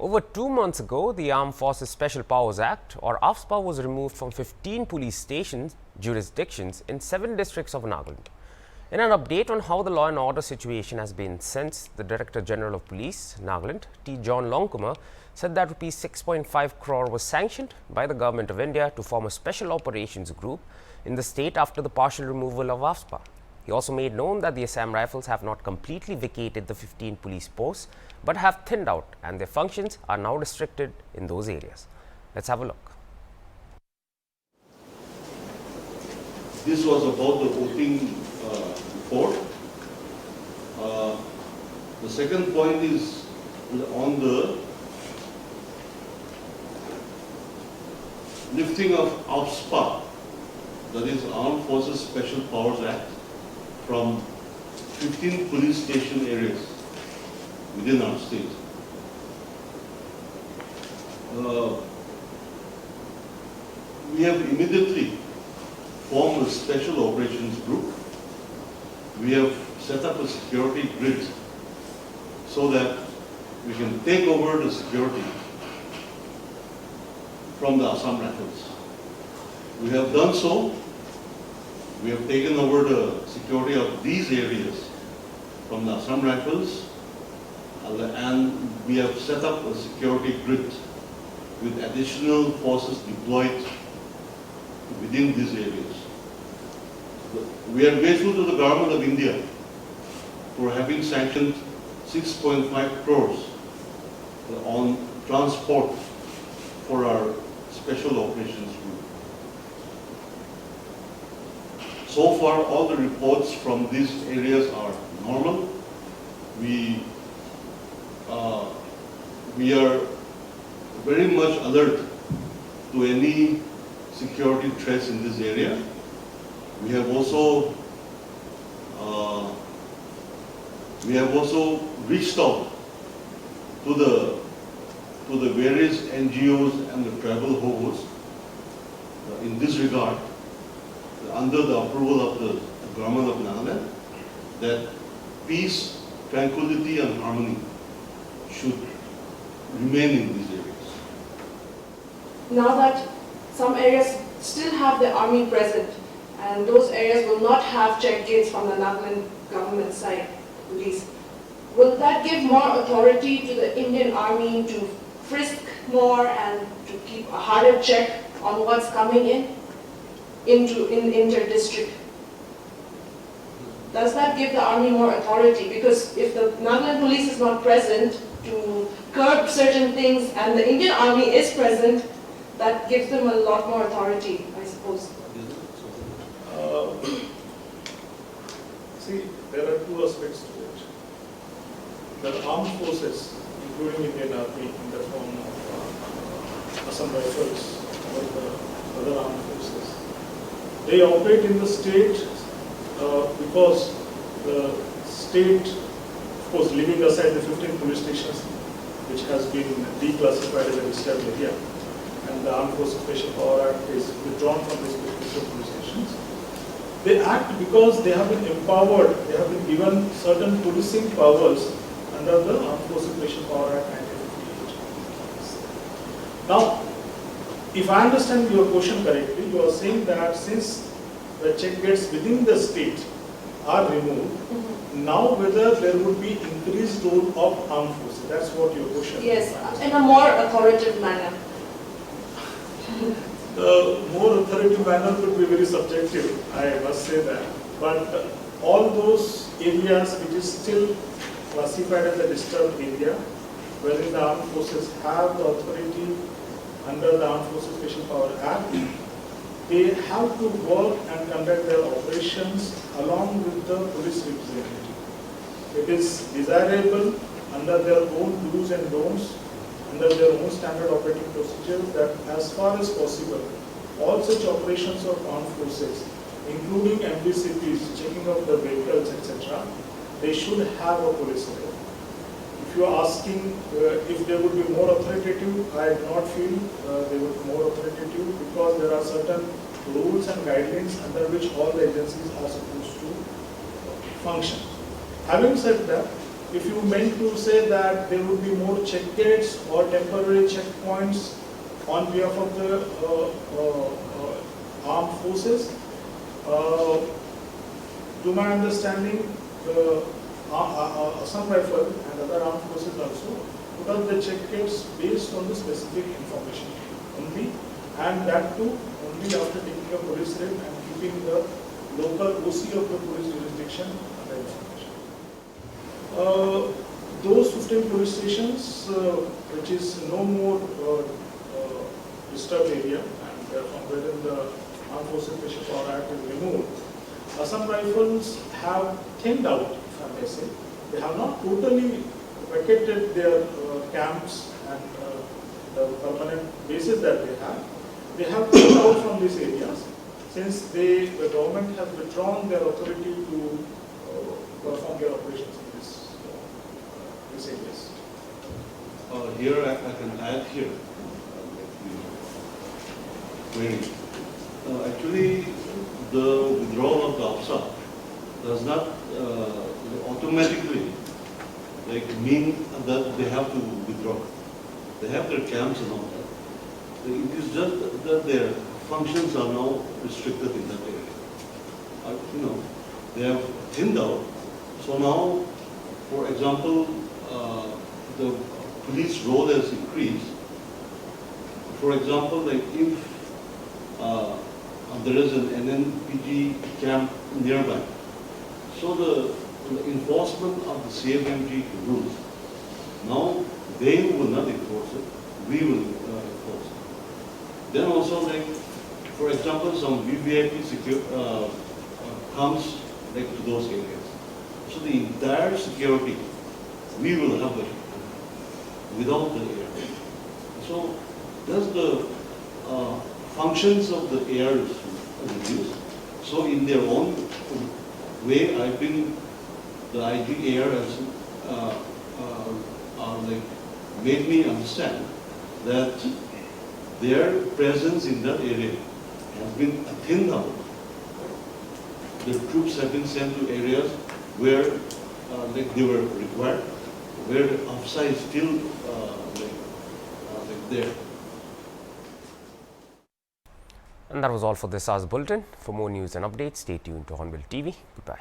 Over 2 months ago, the Armed Forces Special Powers Act, or Afspa, was removed from 15 police stations, jurisdictions in 7 districts of Nagaland. In an update on how the law and order situation has been since, the Director General of Police, Nagaland, T. John Longkumar, said that Rs 6.5 crore was sanctioned by the Government of India to form a special operations group in the state after the partial removal of Afspa. He also made known that the Assam Rifles have not completely vacated the 15 police posts but have thinned out, and their functions are now restricted in those areas. Let's have a look. This was about the voting report. The second point is on the lifting of Afspa, that is Armed Forces Special Powers Act, from 15 police station areas within our state. We have immediately formed a special operations group. We have set up a security grid so that we can take over the security from the Assam Rifles. We have done so. We have taken over the security of these areas from the Assam Rifles, and we have set up a security grid with additional forces deployed within these areas. We are grateful to the Government of India for having sanctioned 6.5 crores on transport for our special operations group. So far, all the reports from these areas are normal. We are very much alert to any security threats in this area. We have also reached out to the various NGOs and the tribal hosts in this regard, under the approval of the Government of Nagaland, that peace, tranquility and harmony should remain in these areas. Now that some areas still have the army present, and those areas will not have check gates from the Nagaland government side, police, will that give more authority to the Indian Army to frisk more and to keep a harder check on what's coming into inter-district? Does that give the army more authority? Because if the Nagaland police is not present to curb certain things and the Indian army is present, that gives them a lot more authority, I suppose. See, there are two aspects to it. The armed forces, including Indian Army in the form of Assam Rifles or the other armed forces, they operate in the state because the state, of course, leaving aside the 15 police stations which has been declassified as a disturbed area, and the Armed Forces Special Power Act is withdrawn from these 15 police stations. They act because they have been empowered, they have been given certain policing powers under the Armed Forces Special Power Act 1958. Now, if I understand your question correctly, you are saying that since the check gates within the state are removed, now whether there would be increased role of armed forces. That's what your question is. Yes, in a more authoritative manner. The more authoritative manner could be very subjective, I must say that. But all those areas which is still classified as a disturbed area, wherein the armed forces have the authority under the Armed Forces Special Power Act, they have to work and conduct their operations along with the police representative. It is desirable under their own do's and don'ts, under their own standard operating procedures, that as far as possible, all such operations of armed forces, including MBCPs, checking of the vehicles, etc., they should have a police role. If you are asking if they would be more authoritative, I do not feel they would be more authoritative, because there are certain rules and guidelines under which all the agencies are supposed to function. Having said that, if you meant to say that there would be more check gates or temporary checkpoints on behalf of the armed forces, to my understanding, the Assam Rifle and other armed forces also put up the check gates based on the specific information only, and that too only after taking a police raid and keeping the local OC of the police jurisdiction under information. Those 15 police stations, which is no more disturbed area, and from wherein the Armed Forces Special Power Act is removed, Assam Rifles have thinned out, if I may say. They have not totally vacated their camps and the permanent bases that they have. They have thinned out from these areas since the government has withdrawn their authority to perform their operations in these areas. Here I can add here. Actually, the withdrawal of the Afspa does not automatically mean that they have to withdraw. They have their camps and all that. It is just that their functions are now restricted in that area. They have thinned out. So now, for example, the police role has increased. For example, if there is an NNPG camp nearby, so the enforcement of the CFMG rules, now they will not enforce it, we will enforce it. Then also, for example, some VVIP comes to those areas. So the entire security, we will have it without the air. So that's the functions of the air is reduced. So in their own way, the IG Air has made me understand that their presence in that area has been thinned out. The troops have been sent to areas where they were required, where the Afspa is still there. And that was all for this hour's bulletin. For more news and updates, stay tuned to Hornbill TV. Goodbye.